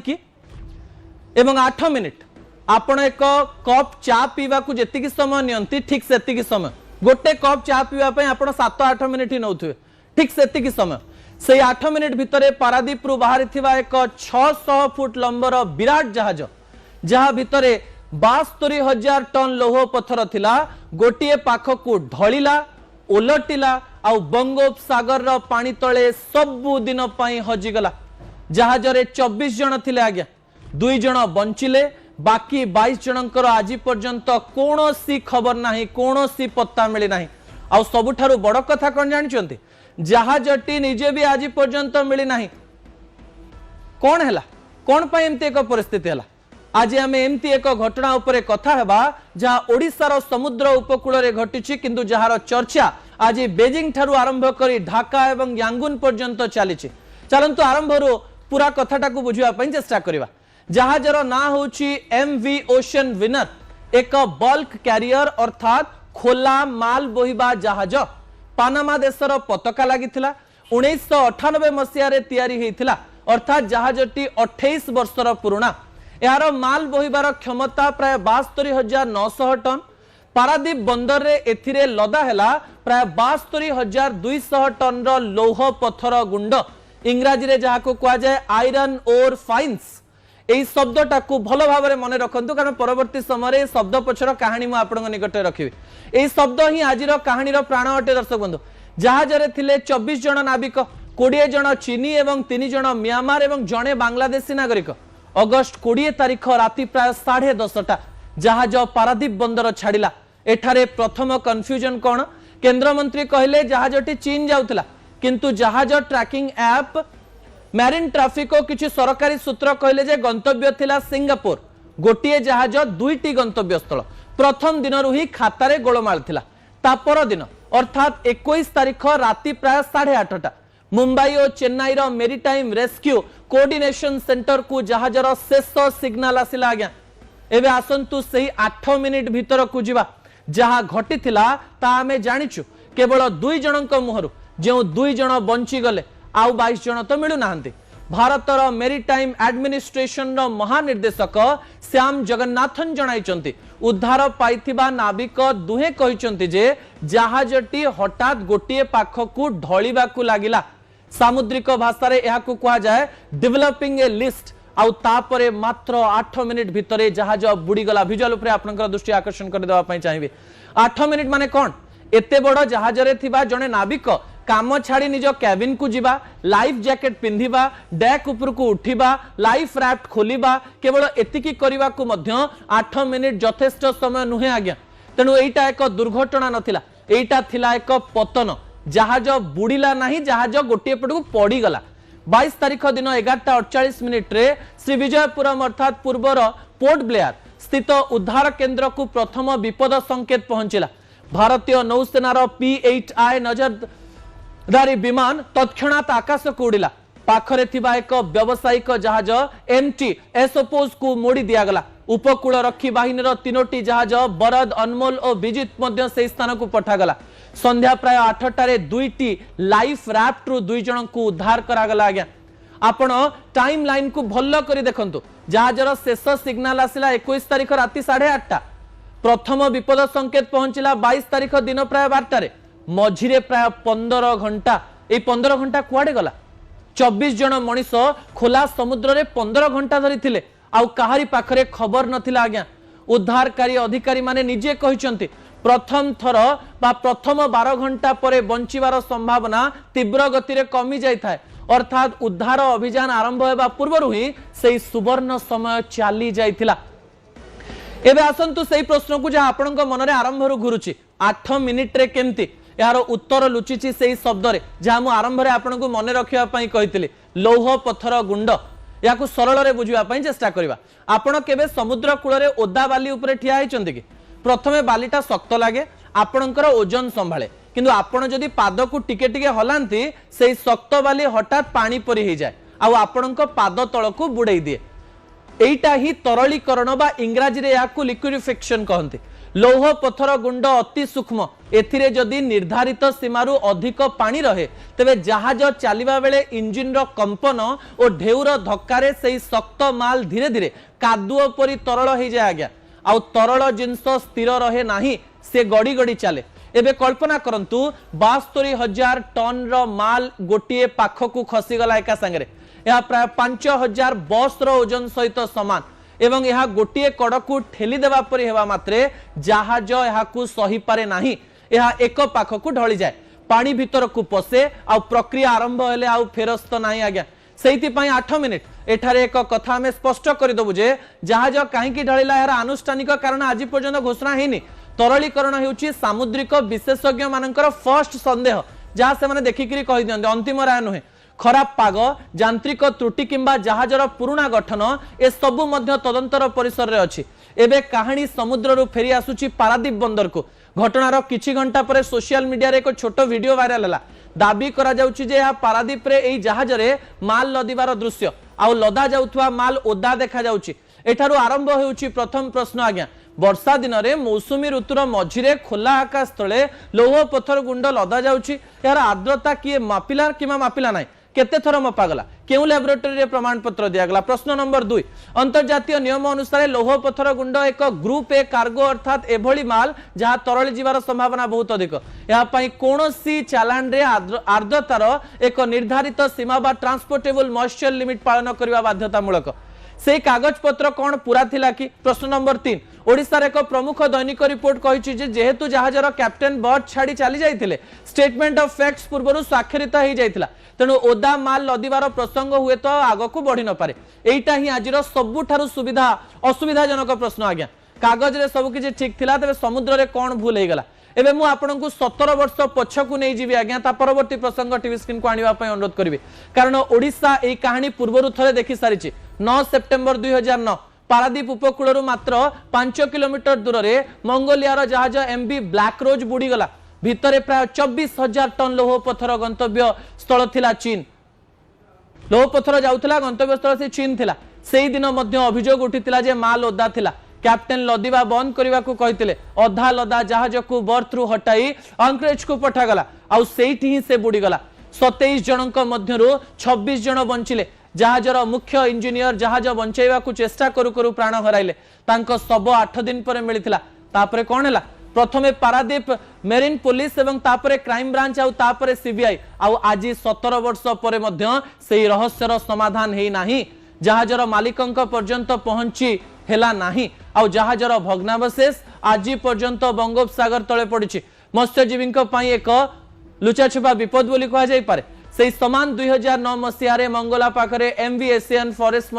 कि एवं 8 मिनिट आपण एक कप चा पीवा को जेतिकी समय नियंती ठीक सेतिकी समय गोटे कप चा पीवा पई आपण 7-8 मिनिट ही नउथुवे ठीक सेतिकी समय से 8 मिनिट भितरे पारादीप रु बाहरी थिबा एक 600 फुट लंबर विराट जहाज जहा भितरे 72,000 टन लोह पत्थर थिला गोटे पाख को ढलिला ओलटिला आ बंगोपसागर रो पानी तळे सबु दिन पई हजिगला जहाज रे 24 जन थिले आज्ञा 2 जन बंचिले बाकी 22 जनकर आज पर्यंत कौनसी खबर नाही कौनसी पत्ता मिली नाही आ सबुठारु बड़ कथा कोन जानिचंती जहाजटी निजे भी आज पर्यंत मिली नाही कौन हैला कौन पई एमती एक परिस्थिति हैला आज आम एमती एक घटना उपरे कथा हेबा जहा ओडिशार समुद्र उपकूल रे घटिछि किंतु जहार चर्चा आज बेजिंग ठारु आरंभ करी ढाका एवं यांगुन पर्यंत चलीछि चलंतु आरंभरु पूरा कथाटा को बुझिबा पई चेष्टा करिबा जहाजर ना होछि एमवी ओशन विनर एक बल्क कैरियर अर्थात खोला माल बोहिबा जहाज पानामा देशर पताका लागिथिला 1998 मसिया रे तयारी हेइथिला अर्थात जहाजटी 28 वर्षर पुराना यार माल बोहिबार क्षमता प्राय 72,900 टन पारादीप बंदर रे एथिरे लदा हैला प्राय 72,200 टन रो लौह पत्थर गुंड इंग्राजी रे जहा को कहा जाय आयरन ओर फाइन्स एई शब्दटा को भलो भाबरे मने रखंतु कारण परवर्ती समय शब्द पछर कहानी मु आपन निकटे रखिबे एई शब्द ही आजिर कहानी रो प्राण अटे दर्शक बंधु जहाज रे थिले 24 जन नाविक 20 जन चीनी एवं 3 जन म्यांमार एवं जणे बांग्लादेशी नागरिक अगस्ट 20 तारिख राति प्राय 10:30 जहाज पारादीप बंदर छाड़िला एठारे प्रथम कन्फ्यूजन कोन केंद्र मंत्री कहले जहाजटी चीन जाउतिला किंतु जहाज ट्रैकिंग ऐप मैरिन ट्राफिक किछि सरकारी सूत्र कहले जे गंतव्य थिला सिंगापुर गोटिए जहाज दुईटी गंतव्य स्थल प्रथम दिन ही खातारे गोलमाल थिला तापर दिन अर्थात 21 तारिख राति प्राय 8:30 मुंबई और चेन्नई रो मेरीटाइम रेस्क्यू कोऑर्डिनेशन सेंटर को जहाजर शेष सिग्नल आसिला आज्ञा एबे आसंतु सही 8 मिनिट भीतर को जिबा जहा घटी थिला ता आमे जानिछु केवल 2 जनक मुहरु जो 2 जन बंची गले आउ 22 जन तो मिलु नाहंती भारतर मेरीटाइम एडमिनिस्ट्रेशन रो महानिर्देशक श्याम जगन्नाथन जणाइचंती उद्धार पाइथिबा नाविक दुहे कहिचंती जे जहाजटी हठात गोटिए पाख को ढलिबा को लागिला सामुद्रिक भाषा रे एहा को कहा जाय डेवलपिंग ए लिस्ट आउ तापरे मात्र 8 मिनिट भितरे जहाज बुड़ी गला विजुअल उपरे आपनकर दृष्टि आकर्षण कर देबा पई चाहिबे 8 मिनिट माने कोन एते बड़ जहाज रे थिबा जने नाविक काम छाड़ी निज कैबिन को जिबा लाइफ जैकेट पिंधिबा डेक ऊपर को उठिबा लाइफ रैफ्ट खोलिबा केवल एतिकी करिबा को मध्य 8 मिनिट यथेष्ट समय नुहे आज्ञा तेणु एटा एक दुर्घटना नथिला एटा थिला एक पतन जहाज बुड़ीला नहीं जहाज गोटे पट को पड़ी गला 22 तारिख दिन 11:48 रे श्री विजयपुरम अर्थात पूर्वर पोर्ट ब्लेयर स्थित उद्धार केंद्र को प्रथम विपद संकेत पहुंचला भारतीय नौसेनार P-8I नजरदारी विमान तत्क्षणात आकाश को उड़िला पाखरे थिबा एक व्यावसायिक जहाज MT एसोपोज को मोड़ी दिया गला उपकूल रक्षी बाहिनी 3टी जहाज बरद अनमोल और विजित मध्य से स्थान को पठागला संध्या प्राय 8टारे 2टी लाइफ रैफ्ट रु 2 जन को उद्धार करागला आज्ञा आपण टाइम लाइन को भल्ल करी देखंतु जहाजर शेष सिग्नल आसिला 21 तारिख राति 8:30 प्रथम विपद संकेत पहुंचला 22 तारिख दिन प्राय 12टारे मझिरे प्राय 15 घंटा ए 15 घंटा कुआडे गला 24 जन मनीष खोला समुद्र रे 15 घंटा धरी थिले आउ काहारी पाखरे खबर नथिला आज्ञा उद्धारकारी अधिकारी माने निजे कहिसंती प्रथम थर बा प्रथम 12 घंटा परे बंचिबार संभावना तीव्र गति रे कमी जाय थाए अर्थात उद्धार अभियान आरंभ हेबा पूर्वरु ही सेही सुवर्ण समय चाली जायथिला एबे आसंतु सेही प्रश्न को जे आपनक मन रे आरंभ रु घुरुची 8 मिनिट रे केमती यार उत्तर लुचिची सेही शब्द रे जहा मु आरंभ रे आपनक मन रखिया पई कहितली लौह पत्थर गुंड या को सरल रे बुझिबा पई चेष्टा करिबा आपण केबे समुद्र कूल रे ओदा बाली ऊपर ठिया आइचंती कि प्रथमे बालीटा शक्त लागे आपणकर ओजन संभाळे किंतु आपण जदि पाद को टिके टिके हलांती सेही शक्त बाली हठात पानी परी हे जाय आ आपणक पाद तळ को बुडई दिए एटा ही तरलीकरण बा इंग्राजी रे या को लिक्विडिफिकेशन कहंती लौह पथर गुंड अति सूक्ष्म एथिरे जदि निर्धारित सीमारू अधिक पानी रहे तेबे जहाज चलिबा बेले इंजिन रो कंपन और ढेउर धक्कारे सेही शक्त माल धीरे धीरे कादुओ परी तरल हो जाए आज्ञा आउ तरल जिनस स्थिर रहे नाही से गड़ी गड़ी चले। एबे कल्पना करंतु 72,000 टन रो माल गोटे पाखकू खसीगला एका संगे यह प्राय 5,000 बस रो ओजन सहित समान एवं यह गोटे कड़कू ठेली देवा परी हेबा मात्रे जहाज यहाकू सही पारे नाही यह एक पाखकू ढली जाए पानी भीतर को पसे आ प्रक्रिया आरंभ हेले आ फेरस्त नाही आज्ञा सेहिति पई 8 मिनिट एठारे एक कथा हमें स्पष्ट कर दबु जे जहाज काहेकि ढलिला यार आनुष्ठानिक कारण आज पर्यंत घोषणा हेनी तरलीकरण हेउची सामुद्रिक विशेषज्ञ मानकर फर्स्ट संदेह जहाँ से माने देखिकरी कहि दियंते अंतिम राय नुहे खराब पाग यांत्रिक त्रुटि किंबा जहाजर पुराणा गठन ए सबु मध्य तदंतर परिसर रे अछि। एबे कहानी समुद्र रु फेरी आसुची पारादीप बंदर को घटनार किछि घंटा पर सोशल मीडिया रे एक छोटो वीडियो वायरल हला दाबी करा जाउची जे या पारादीप रे एई जहाज रे माल लदिबार दृश्य आउ लदा जाउथवा माल ओदा देखा जाउची। एठारु आरंभ हेउची प्रथम प्रश्न आज्ञा वर्षा दिन में मौसुमी ऋतुर मझिरे खोला आकाश तले लौह पथर गुंड लदा जाउची यार आर्द्रता किए मापिला किमा मापिला नाही केते थर मपागला केउ लैबोरेटरी रे प्रमाण पत्र दियागला। प्रश्न नंबर 2 अंतर्जातीय नियम अनुसार लौह पथर गुंड एक ग्रुप ए कार्गो अर्थात एभली माल जहां तरल जीवार संभावना बहुत अधिक या पई कोनोसी चालान रे आर्द्रतार एक निर्धारित सीमा बा ट्रांसपोर्टेबल मॉइस्चर लिमिट पालन करबा बाध्यतामूलक से कागज पत्र कौन पूरा थिला कि। प्रश्न नंबर 3 ओडिशार एक प्रमुख दैनिक रिपोर्ट कहिछि जे जेहेतु जहाजर कैप्टेन बर्थ छाड़ी चली जाइथिले स्टेटमेंट ऑफ फैक्ट्स पूर्वरु स्वाक्षरित हो जाइथिला तेणु ओदा माल लदिबार प्रसंग हुए तो आग को बढ़ी न पारे एटा ही आजिर सबुठारु सुविधा असुविधाजनक प्रश्न आज्ञा कागज रे सब किछि ठीक थिला तबे समुद्र रे कौन भूल हे गला। एबे मु आपनकु 17 वर्ष पछकु नै जीवी आज्ञा ता परवर्ती प्रसंग टीवी स्क्रीन को आनिबा पय अनुरोध करिवे कारण ओडिशा एई कहानी पूर्वरु थरे देखि सारिछि। 9 सेप्टेम्बर 2009 पारादीप उपकूल मात्र 5 किलोमीटर दूर रे मंगोलियार जहाज एमबी ब्लैक रोज बुड़ी गला भितरे प्राय 24,000 टन लौह पथर गंतव्य स्थल थिला चीन लौह पथर जाउथला गंतव्य स्थल से चीन थिला सेही दिन मध्य अभियोग उठितिला जे माल ओदा थिला कैप्टेन लदिबा बंद करने को कहते अधा लदा जहाज को बर्थ रु हटाई अंकरेज को पठागला आउ सेठी ही से बुड़ीगला 27 जनक मध्यरु 26 जन बंचिले जहाजर मुख्य इंजीनियर जहाज बंचाइबा को चेष्टा करू करू प्राण हराइले तांको सब 8 दिन पर मिलिथिला तापरे कोन हला प्रथमे पारादीप मेरीन पुलिस एवं तापरे क्राइम ब्रांच आउ तापरे सीबीआई आउ आज 17 वर्ष पर मध्य सेही रहस्यर समाधान हेई नाही जहाजर मालिकंक पर्यंत पहुंची हेला नाही आउ जहाजर भग्नावशेष आज पर्यंत बंगोपसागर तले पड़ी मत्स्यजीवी एक लुचाछुपा विपद बोली कह जाय पारे। से समान 2009 मसीह मंगोला पाखरे एमवी एशियन फॉरेस्ट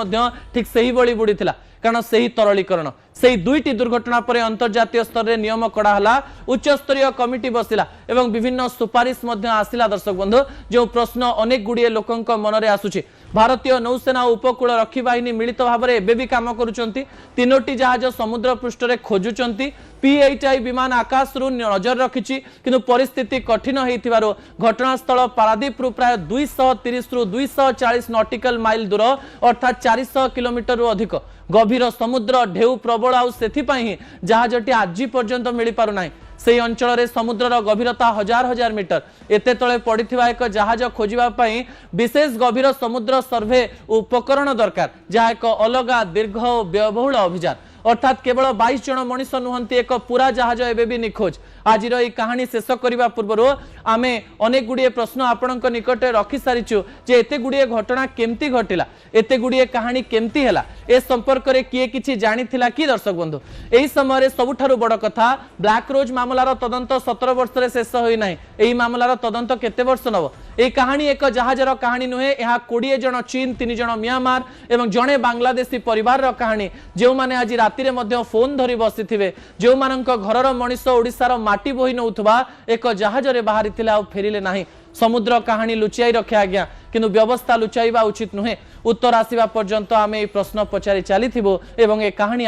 ठीक सही बड़ी बुड़ी थिला कारण से ही तरलीकरण से दुईटी दुर्घटना पर अंतर्जातीय स्तर में नियम कड़ा हला उच्च स्तरीय कमिटी बसिला एवं विभिन्न सुपारिश आसिला। दर्शक बंधु जो प्रश्न अनेक गुड़िए लोकंक मनरे आसुची भारतीय नौसेना उपकूल रक्षी बाहिनी मिलित भाव में एबे भी काम करुचंती 3टी जहाज समुद्र पृष्ठ रे खोजुचंती P8I विमान आकाश रु नजर रखिछि किंतु परिस्थिति कठिन हेतिबारो घटनास्थल पारादीप रु प्राय 230 रु 240 नॉटिकल माइल दूर अर्थात 400 किलोमीटर रु अधिक गभीर समुद्र ढेउ प्रबल आउ सेथिपाई ही जहाजटी आज पर्यंत मिल पारु नाही से अंचल रे समुद्रर गभीरता हजार हजार मीटर एते तले पड़िथिबा एक जहाज खोजिबा पई विशेष गभीर समुद्र सर्वे उपकरण दरकार जहा एक अलगा दीर्घ व्ययबहुल अभियान अर्थात केवल 22 जन मनीष नुहंती एक पूरा जहाज एबे भी निखोज। आज कहानी शेष करने पूर्व आमे अनेक गुड़िए प्रश्न आपणक निकट रखी सारिचु जे एते गुड़िए घटना केमती घटिला एते गुड़िए कहानी केमती हैला ए संपर्क रे किए किछि जानिथिला कि। दर्शक बंधु एही समय सबुठारु बड़ कथा ब्लैक रोज मामलार तदंत 17 वर्ष रे शेष होई नाही एही मामलार तदंत केते वर्ष नब ए कहानी एक जहाजर कहानी नुहे यह 20 जन चीन 3 जन म्यांमार एवं जड़े बांग्लादेशी परिवार कहानी जो माने आज राति रे मध्य फोन धरी बसिथिबे जो मानक घरर मनीष ओडिसार माटी बोही नौथुबा एक जहाज रे बाहरी थिला आ फेरिले नाही समुद्र कहानी लुचाई रखे आज्ञा किंतु व्यवस्था लुचाइबा उचित नुहे उत्तर आसीबा पर्यंत आमे ए प्रश्न पचारि चलीथिबो एवं ए कहानी